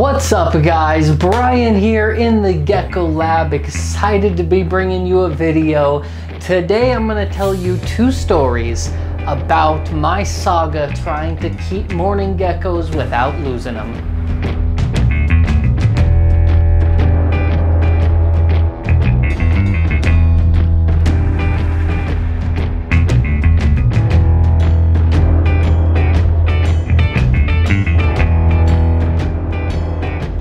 What's up guys, Brian here in the Gecko lab, excited to be bringing you a video. Today I'm going to tell you two stories about my saga trying to keep morning geckos without losing them.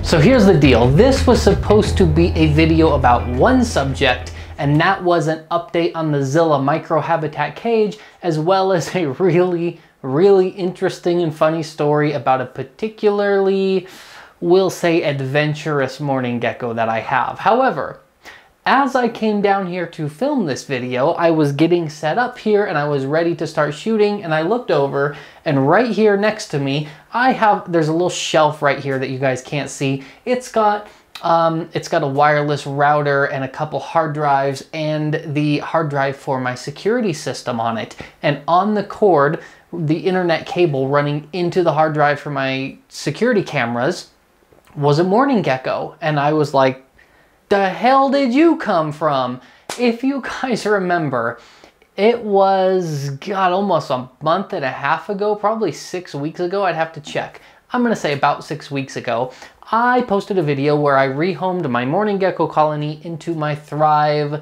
So here's the deal. This was supposed to be a video about one subject, and that was an update on the Zilla microhabitat cage, as well as a really interesting and funny story about a particularly, we'll say, adventurous morning gecko that I have. However, as I came down here to film this video, I was getting set up here and I was ready to start shooting, and I looked over and right here next to me, there's a little shelf right here that you guys can't see. It's got a wireless router and a couple hard drives and the hard drive for my security system on it. And on the cord, the internet cable running into the hard drive for my security cameras was a morning gecko. And I was like, the hell did you come from? If you guys remember, it was, God, almost a month and a half ago, probably 6 weeks ago, I'd have to check. I'm gonna say about 6 weeks ago, I posted a video where I rehomed my morning gecko colony into my Thrive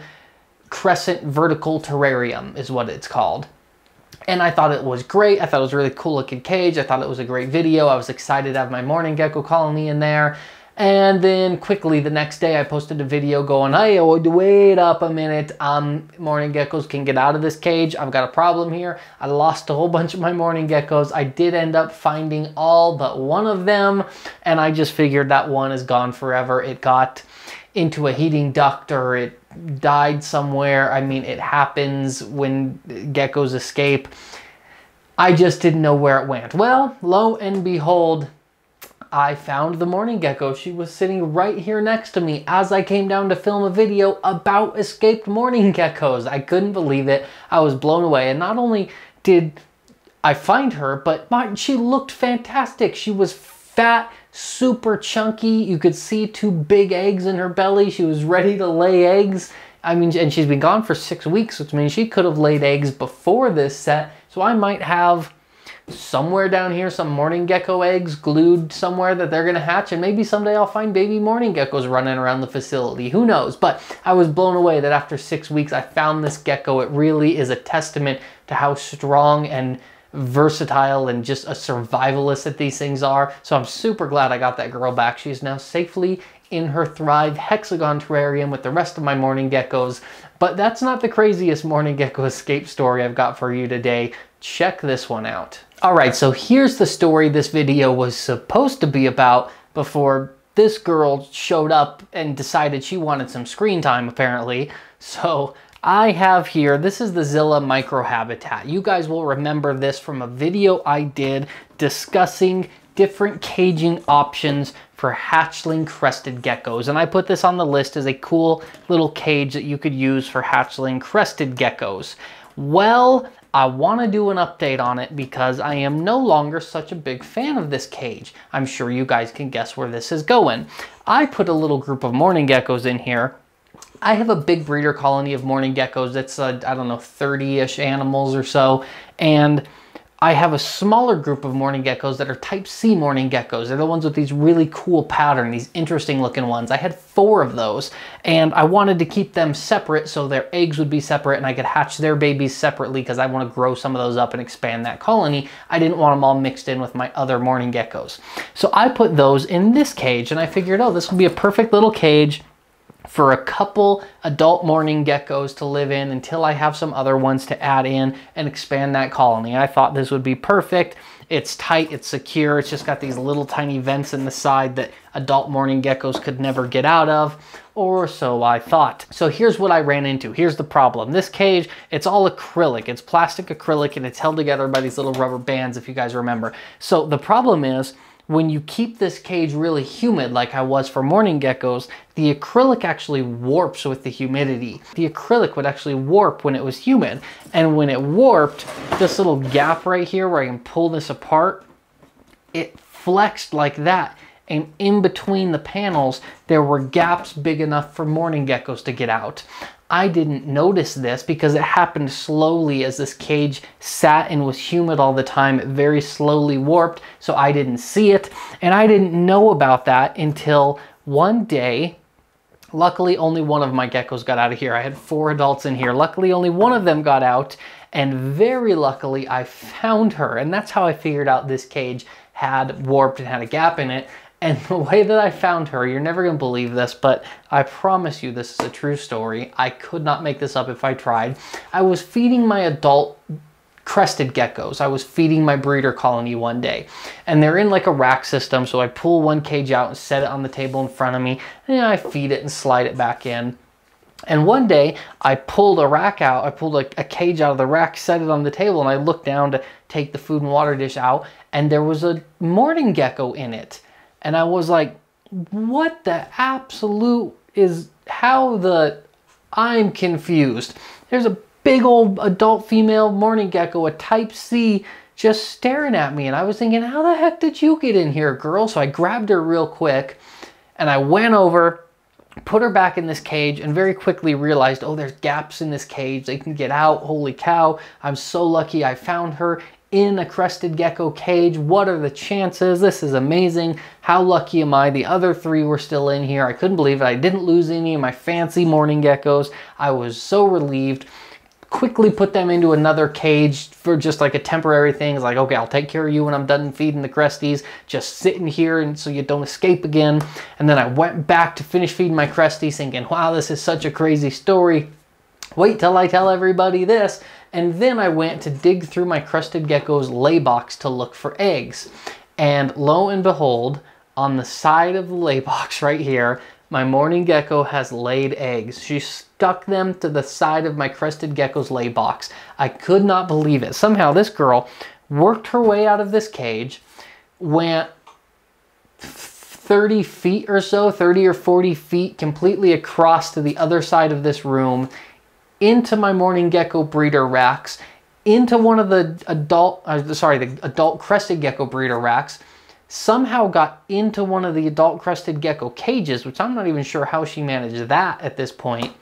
Crescent Vertical Terrarium, is what it's called. And I thought it was great. I thought it was a really cool looking cage. I thought it was a great video. I was excited to have my morning gecko colony in there. And then quickly the next day I posted a video going, hey, wait up a minute, morning geckos can get out of this cage. I've got a problem here. I lost a whole bunch of my morning geckos. I did end up finding all but one of them, and I just figured that one is gone forever. It got into a heating duct or it died somewhere. I mean, it happens when geckos escape. I just didn't know where it went. Well, lo and behold, I found the morning gecko. She was sitting right here next to me as I came down to film a video about escaped morning geckos. I couldn't believe it. I was blown away. And not only did I find her, but she looked fantastic. She was fat, super chunky. You could see two big eggs in her belly. She was ready to lay eggs. I mean, and she's been gone for 6 weeks, which means she could have laid eggs before this set. So I might have somewhere down here some morning gecko eggs glued somewhere that they're gonna hatch, and maybe someday I'll find baby morning geckos running around the facility. Who knows? But I was blown away that after 6 weeks I found this gecko. It really is a testament to how strong and versatile and just a survivalist that these things are. So I'm super glad I got that girl back. She's now safely in her Thrive hexagon terrarium with the rest of my morning geckos. But that's not the craziest morning gecko escape story I've got for you today. Check this one out. All right, so here's the story this video was supposed to be about before this girl showed up and decided she wanted some screen time, apparently. So I have here, this is the Zilla microhabitat. You guys will remember this from a video I did discussing different caging options for hatchling crested geckos. And I put this on the list as a cool little cage that you could use for hatchling crested geckos. Well, I want to do an update on it because I am no longer such a big fan of this cage. I'm sure you guys can guess where this is going. I put a little group of morning geckos in here. I have a big breeder colony of morning geckos. It's, I don't know, 30-ish animals or so. And I have a smaller group of morning geckos that are type C morning geckos. They're the ones with these really cool pattern, these interesting looking ones. I had 4 of those, and I wanted to keep them separate so their eggs would be separate and I could hatch their babies separately because I want to grow some of those up and expand that colony. I didn't want them all mixed in with my other morning geckos. So I put those in this cage, and I figured, oh, this would be a perfect little cage for a couple adult morning geckos to live in until I have some other ones to add in and expand that colony. I thought this would be perfect. It's tight, it's secure, it's just got these little tiny vents in the side that adult morning geckos could never get out of, or so I thought. So here's what I ran into. Here's the problem. This cage, it's all acrylic. It's plastic acrylic, and it's held together by these little rubber bands, if you guys remember. So the problem is, when you keep this cage really humid like I was for morning geckos, the acrylic actually warps with the humidity. The acrylic would actually warp when it was humid. And when it warped, this little gap right here where I can pull this apart, it flexed like that. and in between the panels, there were gaps big enough for mourning geckos to get out. I didn't notice this because it happened slowly as this cage sat and was humid all the time. It very slowly warped, so I didn't see it. And I didn't know about that until one day. Luckily, only one of my geckos got out of here. I had 4 adults in here. Luckily, only one of them got out. And very luckily, I found her. And that's how I figured out this cage had warped and had a gap in it. And the way that I found her, you're never going to believe this, but I promise you this is a true story. I could not make this up if I tried. I was feeding my adult crested geckos. I was feeding my breeder colony one day, and they're in like a rack system. So I pull one cage out and set it on the table in front of me, and I feed it and slide it back in. And one day I pulled a rack out, I pulled a cage out of the rack, set it on the table, and I looked down to take the food and water dish out, and there was a mourning gecko in it. And I was like, what the absolute is, I'm confused. There's a big old adult female mourning gecko, a type C, just staring at me. And I was thinking, how the heck did you get in here, girl? So I grabbed her real quick and I went over, put her back in this cage, and very quickly realized, oh, there's gaps in this cage. They can get out. Holy cow. I'm so lucky I found her in a crested gecko cage. What are the chances? This is amazing. How lucky am I? The other 3 were still in here. I couldn't believe it. I didn't lose any of my fancy mourning geckos. I was so relieved. Quickly put them into another cage for just like a temporary thing. It's like, okay, I'll take care of you when I'm done feeding the cresties. Just sit in here and so you don't escape again. And then I went back to finish feeding my cresties thinking, wow, this is such a crazy story. Wait till I tell everybody this. And then I went to dig through my crested gecko's lay box to look for eggs. And lo and behold, on the side of the lay box right here, my mourning gecko has laid eggs. She stuck them to the side of my crested gecko's lay box. I could not believe it. Somehow this girl worked her way out of this cage, went 30 feet or so, 30 or 40 feet completely across to the other side of this room, into my mourning gecko breeder racks, into one of the adult crested gecko breeder racks, somehow got into one of the adult crested gecko cages, which I'm not even sure how she managed that at this point.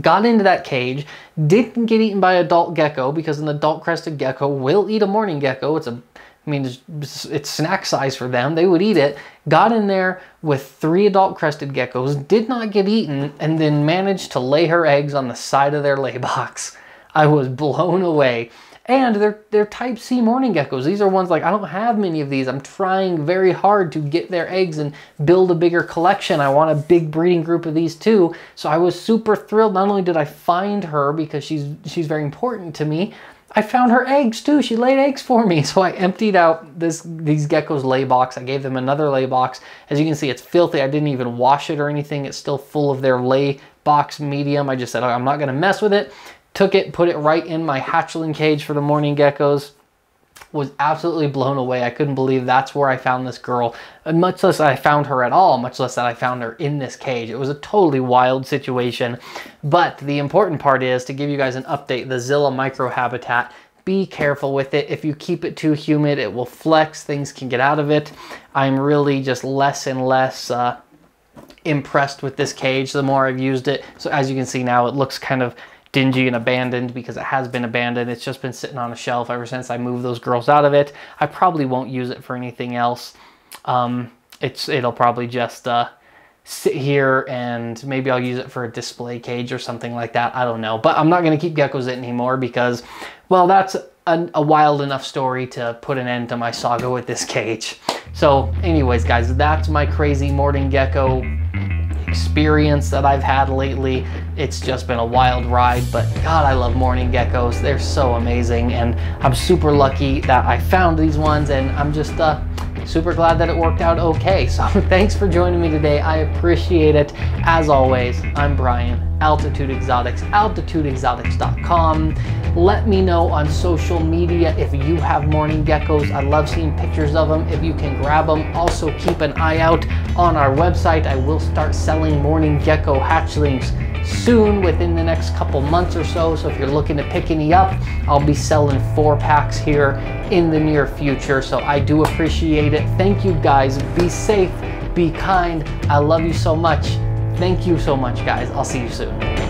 Got into that cage, didn't get eaten by adult gecko because an adult crested gecko will eat a mourning gecko. It's snack size for them. They would eat it. Got in there with 3 adult crested geckos, did not get eaten, and then managed to lay her eggs on the side of their lay box. I was blown away. And they're type C mourning geckos. These are ones like, I don't have many of these. I'm trying very hard to get their eggs and build a bigger collection. I want a big breeding group of these too. So I was super thrilled. Not only did I find her because she's very important to me, I found her eggs too. She laid eggs for me. So I emptied out these geckos' lay box. I gave them another lay box. As you can see, it's filthy. I didn't even wash it or anything. It's still full of their lay box medium. I just said, oh, I'm not going to mess with it. Took it, put it right in my hatchling cage for the mourning geckos. Was absolutely blown away. I couldn't believe that's where I found this girl. And much less I found her at all, much less that I found her in this cage. It was a totally wild situation. But the important part is to give you guys an update. The Zilla micro habitat, be careful with it. If you keep it too humid, it will flex. Things can get out of it. I'm really just less and less impressed with this cage the more I've used it. So as you can see now, it looks kind of dingy and abandoned because it has been abandoned. It's just been sitting on a shelf ever since I moved those girls out of it. I probably won't use it for anything else. It'll probably just sit here, and maybe I'll use it for a display cage or something like that. I don't know, but I'm not going to keep geckos in anymore because, well, that's a wild enough story to put an end to my saga with this cage. So anyways, guys, that's my crazy mourning gecko experience that I've had lately. It's just been a wild ride, but God, I love mourning geckos. They're so amazing, and I'm super lucky that I found these ones, and I'm just super glad that it worked out okay. So thanks for joining me today. I appreciate it. As always, I'm Brian, Altitude Exotics, altitudeexotics.com. Let me know on social media if you have mourning geckos. I love seeing pictures of them if you can grab them. Also keep an eye out on our website. I will start selling mourning gecko hatchlings soon, within the next couple months or so. So if you're looking to pick any up, I'll be selling 4 packs here in the near future. So I do appreciate it. it. Thank you guys. Be safe, be kind. I love you so much. Thank you so much, guys. I'll see you soon.